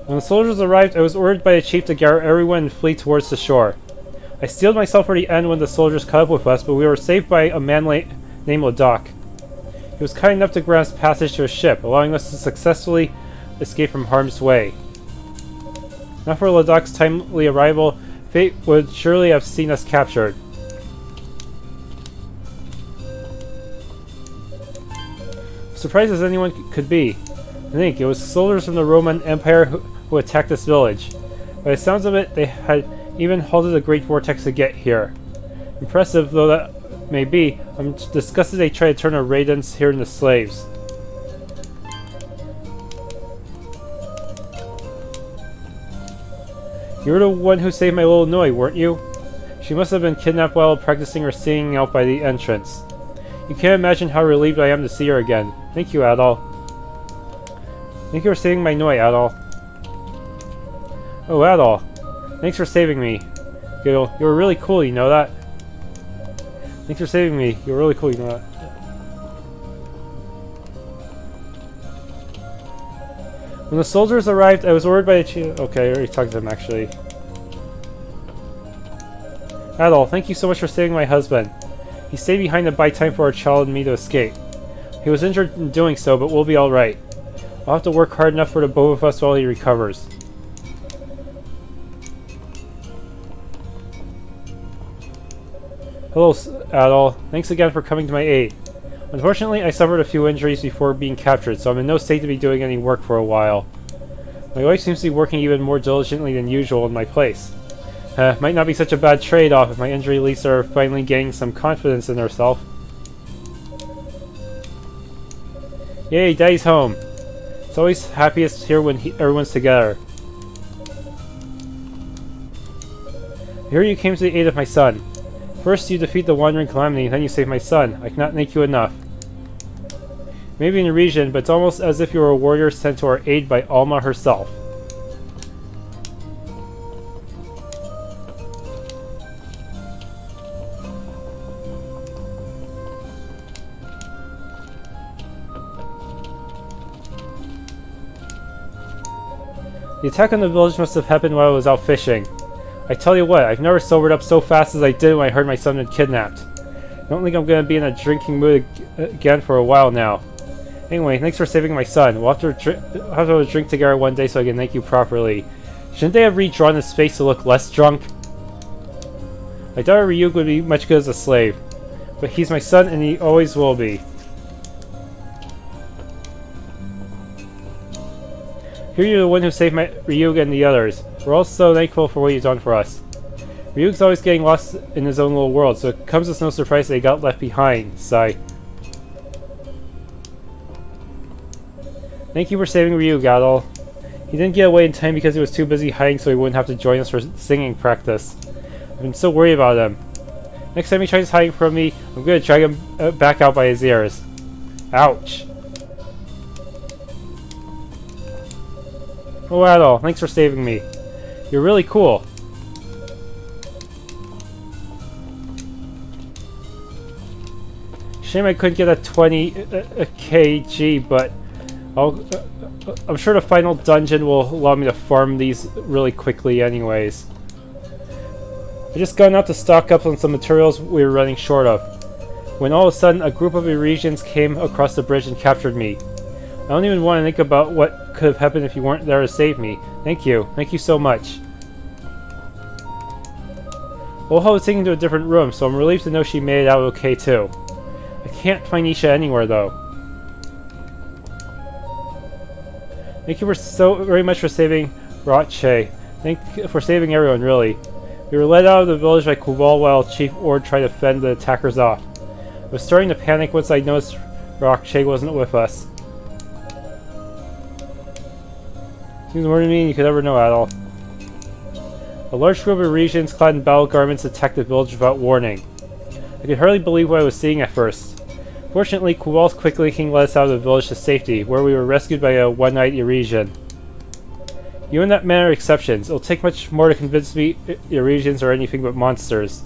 When the soldiers arrived, I was ordered by the chief to gather everyone and flee towards the shore. I steeled myself for the end when the soldiers caught up with us, but we were saved by a man named Ladoc. He was kind enough to grant us passage to a ship, allowing us to successfully escape from harm's way. Not for Ladoc's timely arrival, fate would surely have seen us captured. Surprised as anyone could be. I think it was soldiers from the Roman Empire who attacked this village. By the sounds of it, they had even halted the Great Vortex to get here. Impressive though that may be, I'm disgusted they tried to turn our Raidens here into slaves. You were the one who saved my little Noi, weren't you? She must have been kidnapped while practicing her singing out by the entrance. You can't imagine how relieved I am to see her again. Thank you, Adol. Thank you for saving my Noi, Adol. Oh, Adol. Thanks for saving me. You were really cool, you know that? Thanks for saving me. You were really cool, you know that? When the soldiers arrived, I was ordered by the chief. Okay, I already talked to them, actually. Adol, thank you so much for saving my husband. He stayed behind to buy time for our child and me to escape. He was injured in doing so, but we'll be alright. I'll have to work hard enough for the both of us while he recovers. Hello, Adol. Thanks again for coming to my aid. Unfortunately, I suffered a few injuries before being captured, so I'm in no state to be doing any work for a while. My wife seems to be working even more diligently than usual in my place. Might not be such a bad trade-off if my injury leads her finally gaining some confidence in herself. Yay, Daddy's home! It's always happiest here when everyone's together. I hear you came to the aid of my son. First you defeat the wandering calamity, then you save my son. I cannot thank you enough. Maybe in the region, but it's almost as if you were a warrior sent to our aid by Alma herself. The attack on the village must have happened while I was out fishing. I tell you what, I've never sobered up so fast as I did when I heard my son had been kidnapped. I don't think I'm going to be in a drinking mood again for a while now. Anyway, thanks for saving my son. We'll have to drink together one day so I can thank you properly. Shouldn't they have redrawn his face to look less drunk? I thought Ryuk would be much good as a slave, but he's my son and he always will be. Here you're the one who saved my Ryuk and the others. We're all so thankful for what you've done for us. Ryuk's always getting lost in his own little world, so it comes as no surprise that he got left behind. Sigh. Thank you for saving Ryuk, Adol. He didn't get away in time because he was too busy hiding so he wouldn't have to join us for singing practice. I've been so worried about him. Next time he tries hiding from me, I'm going to drag him back out by his ears. Ouch. Oh, Adol, thanks for saving me. You're really cool. Shame I couldn't get a 20 kg, but I'm sure the final dungeon will allow me to farm these really quickly anyways. I just gone out to stock up on some materials we were running short of, when all of a sudden a group of Eurasians came across the bridge and captured me. I don't even want to think about what could have happened if you weren't there to save me. Thank you. Thank you so much. Oha was taken to a different room, so I'm relieved to know she made it out okay too. I can't find Nisha anywhere though. Thank you so very much for saving Rache. Thank you for saving everyone, really. We were led out of the village by Kubal while Chief Ord tried to fend the attackers off. I was starting to panic once I noticed Rache wasn't with us. Seems more to me than you could ever know, Adol. A large group of regions clad in battle garments attacked the village without warning. I could hardly believe what I was seeing at first. Fortunately, Kubal's quickly king led us out of the village to safety, where we were rescued by a one-eyed Eurasian. You and that man are exceptions. It'll take much more to convince me Eurasians are anything but monsters.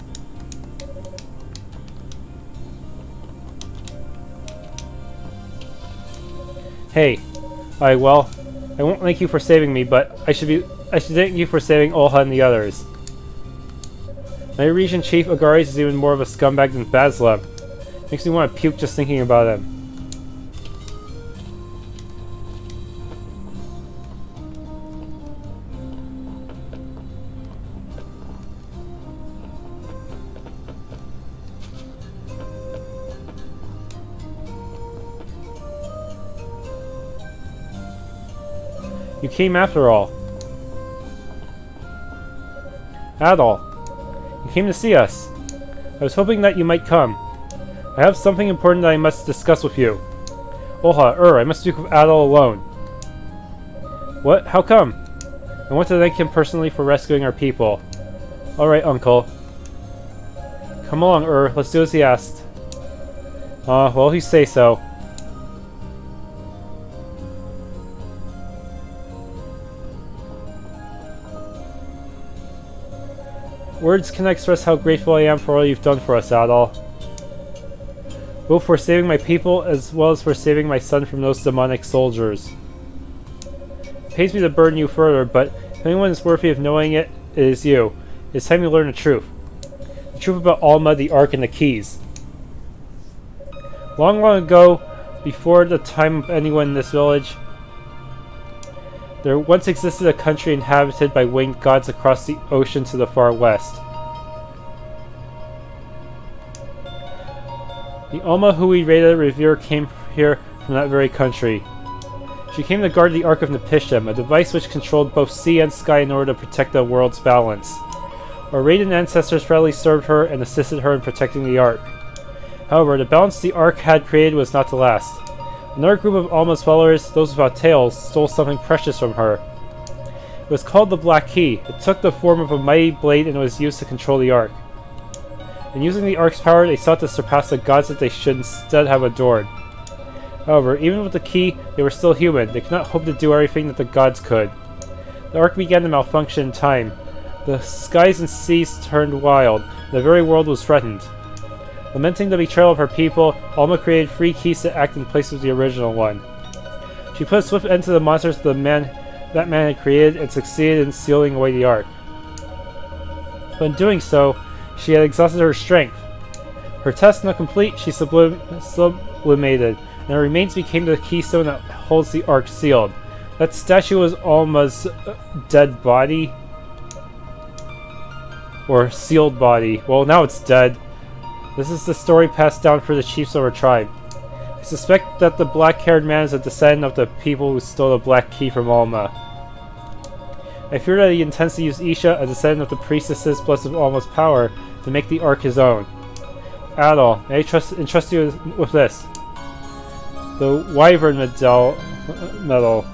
Hey. Well, I won't thank you for saving me, but I should thank you for saving Olha and the others. My region chief Agares is even more of a scumbag than Basla. Makes me want to puke just thinking about him. You came after all. Adol, you came to see us. I was hoping that you might come. I have something important that I must discuss with you. Olha, I must speak with Adol alone. What? How come? I want to thank him personally for rescuing our people. Alright, Uncle. Come along, let's do as he asked. Well, if you say so. Words cannot express how grateful I am for all you've done for us, Adol. Both for saving my people, as well as for saving my son from those demonic soldiers. It pains me to burden you further, but if anyone is worthy of knowing it, it is you. It's time you learn the truth. The truth about Alma, the Ark, and the keys. Long, long ago, before the time of anyone in this village, there once existed a country inhabited by winged gods across the ocean to the far west. The Alma who we raided revere came here from that very country. She came to guard the Ark of Napishtim, a device which controlled both sea and sky in order to protect the world's balance. Our raided ancestors proudly served her and assisted her in protecting the Ark. However, the balance the Ark had created was not to last. Another group of Alma's followers, those without tails, stole something precious from her. It was called the Black Key. It took the form of a mighty blade and was used to control the Ark. In using the Ark's power, they sought to surpass the gods that they should instead have adored. However, even with the key, they were still human. They could not hope to do everything that the gods could. The Ark began to malfunction in time. The skies and seas turned wild. The very world was threatened. Lamenting the betrayal of her people, Alma created 3 keys to act in place of the original one. She put a swift end to the monsters that man had created and succeeded in sealing away the Ark. But in doing so, she had exhausted her strength. Her task not complete, she sublimated, and her remains became the keystone that holds the Ark sealed. That statue was Alma's dead body. Or sealed body. Well, now it's dead. This is the story passed down for the chiefs of our tribe. I suspect that the black-haired man is a descendant of the people who stole the Black Key from Alma. I fear that he intends to use Isha, a descendant of the priestesses blessed with Alma's power, to make the Ark his own. Adol, may I entrust you with this. The wayward medal.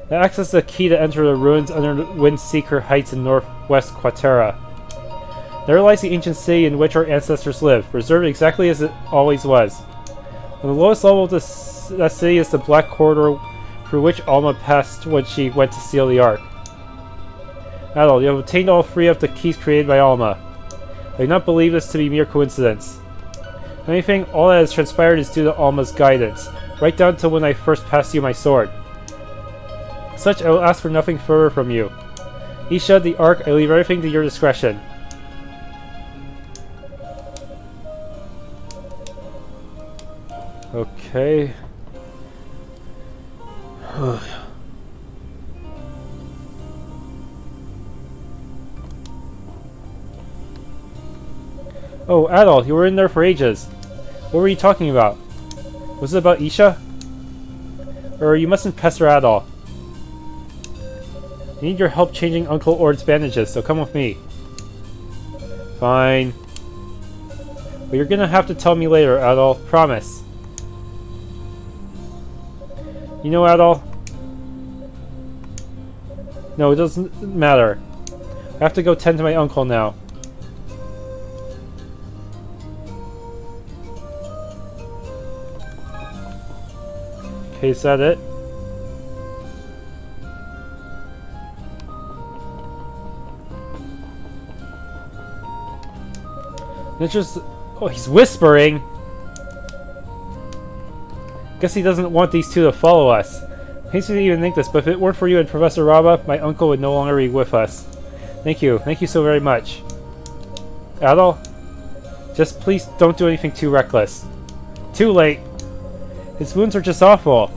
It acts as the key to enter the ruins under the Windseeker Heights in northwest Quatera. There lies the ancient city in which our ancestors lived, preserved exactly as it always was. On the lowest level of that city is the black corridor through which Alma passed when she went to seal the Ark. Adol, you have obtained all 3 of the keys created by Alma. I do not believe this to be mere coincidence. If anything, all that has transpired is due to Alma's guidance, right down to when I first passed you my sword. As such, I will ask for nothing further from you. Isha, the Ark, I leave everything to your discretion. Okay. Oh, Adol, you were in there for ages. What were you talking about? Was it about Isha? Or you mustn't pester Adol. I need your help changing Uncle Ord's bandages, so come with me. Fine. But you're gonna have to tell me later, Adol. Promise. You know, Adol? No, it doesn't matter. I have to go tend to my uncle now. Okay, is that it? It's just... Oh, he's whispering! Guess he doesn't want these 2 to follow us. Pains me to even think this, but if it weren't for you and Professor Raba, my uncle would no longer be with us. Thank you so very much. Adol? Just please don't do anything too reckless. Too late! His wounds are just awful.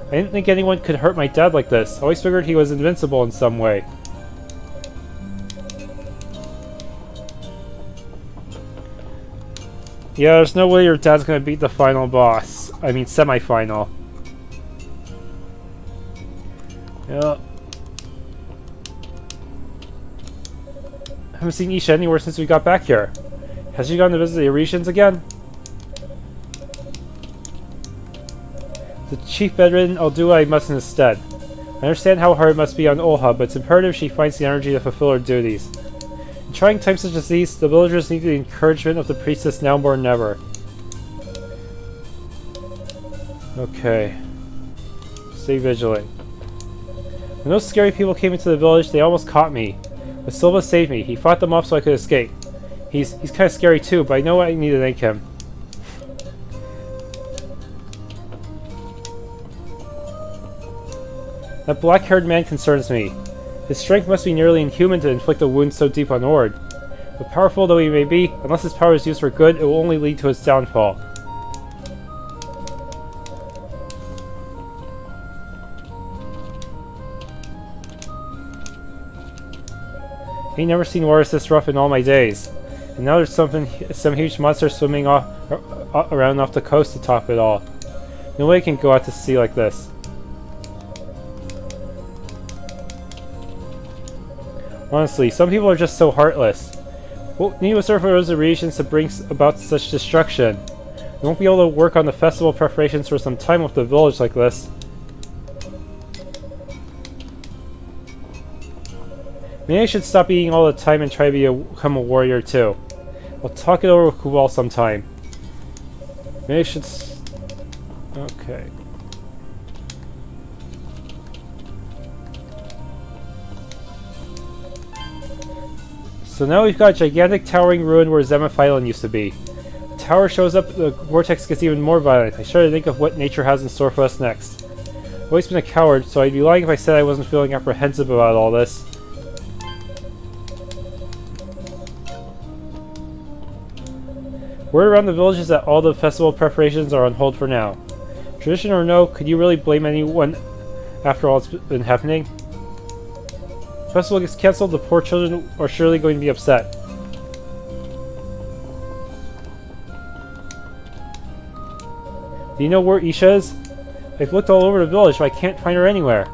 I didn't think anyone could hurt my dad like this. I always figured he was invincible in some way. Yeah, there's no way your dad's gonna beat the final boss. I mean, semi-final. Yeah. I haven't seen Isha anywhere since we got back here. Has she gone to visit the regions again? The chief bedridden, I'll do what I must instead. I understand how hard it must be on Olha, but it's imperative she finds the energy to fulfill her duties. In trying times such as these, the villagers need the encouragement of the priestess now more than ever. Okay. Stay vigilant. When those scary people came into the village, they almost caught me. But Silva saved me. He fought them off so I could escape. He's kind of scary too, but I know I need to thank him. That black-haired man concerns me. His strength must be nearly inhuman to inflict a wound so deep on Ord. But powerful though he may be, unless his power is used for good, it will only lead to his downfall. I ain't never seen waters this rough in all my days. And now there's some huge monster swimming around off the coast to top it all. No way I can go out to sea like this. Honestly, some people are just so heartless. What need was there for those reasons to bring about such destruction? We won't be able to work on the festival preparations for some time with the village like this. Maybe I should stop eating all the time and try to become a warrior too. I'll talk it over with Kubal sometime. Maybe I should... Okay. So now we've got a gigantic towering ruin where Zemaphyllon used to be. The tower shows up, the vortex gets even more violent. I try to think of what nature has in store for us next. I've always been a coward, so I'd be lying if I said I wasn't feeling apprehensive about all this. Word around the village is that all the festival preparations are on hold for now. Tradition or no, could you really blame anyone after all that's been happening? If the festival gets cancelled, the poor children are surely going to be upset. Do you know where Isha is? I've looked all over the village, but I can't find her anywhere.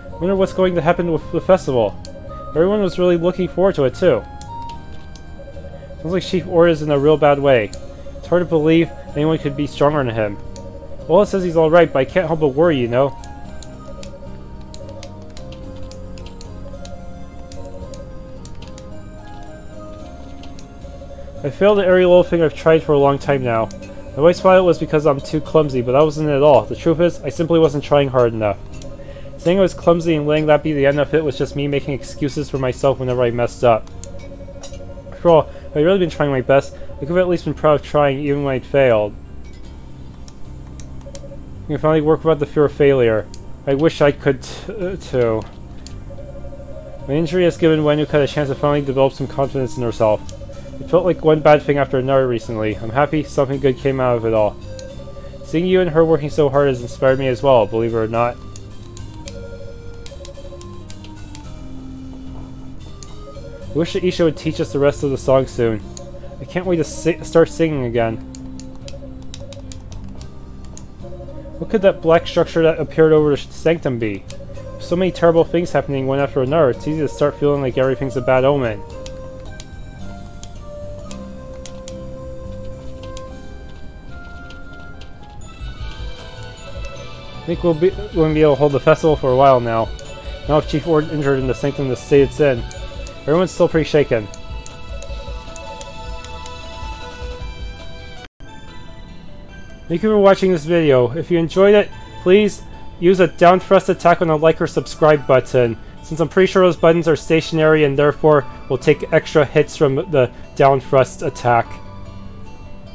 I wonder what's going to happen with the festival. Everyone was really looking forward to it too. Sounds like Chief Ord is in a real bad way. It's hard to believe anyone could be stronger than him. Well, it says he's alright, but I can't help but worry, you know? I failed at every little thing I've tried for a long time now. I always thought it was because I'm too clumsy, but that wasn't it at all. The truth is, I simply wasn't trying hard enough. Saying I was clumsy and letting that be the end of it was just me making excuses for myself whenever I messed up. After all, if I'd really been trying my best, I could have at least been proud of trying even when I'd failed. I can finally work without the fear of failure. I wish I could too. My injury has given Wenuk a chance to finally develop some confidence in herself. It felt like one bad thing after another recently. I'm happy something good came out of it all. Seeing you and her working so hard has inspired me as well, believe it or not. I wish that Isha would teach us the rest of the song soon. I can't wait to start singing again. What could that black structure that appeared over the sanctum be? With so many terrible things happening one after another, it's easy to start feeling like everything's a bad omen. I think we'll be able to hold the festival for a while now. Now with Chief Ord injured in the sanctum the state it's in, everyone's still pretty shaken. Thank you for watching this video. If you enjoyed it, please use a down thrust attack on the like or subscribe button, since I'm pretty sure those buttons are stationary and therefore will take extra hits from the down thrust attack.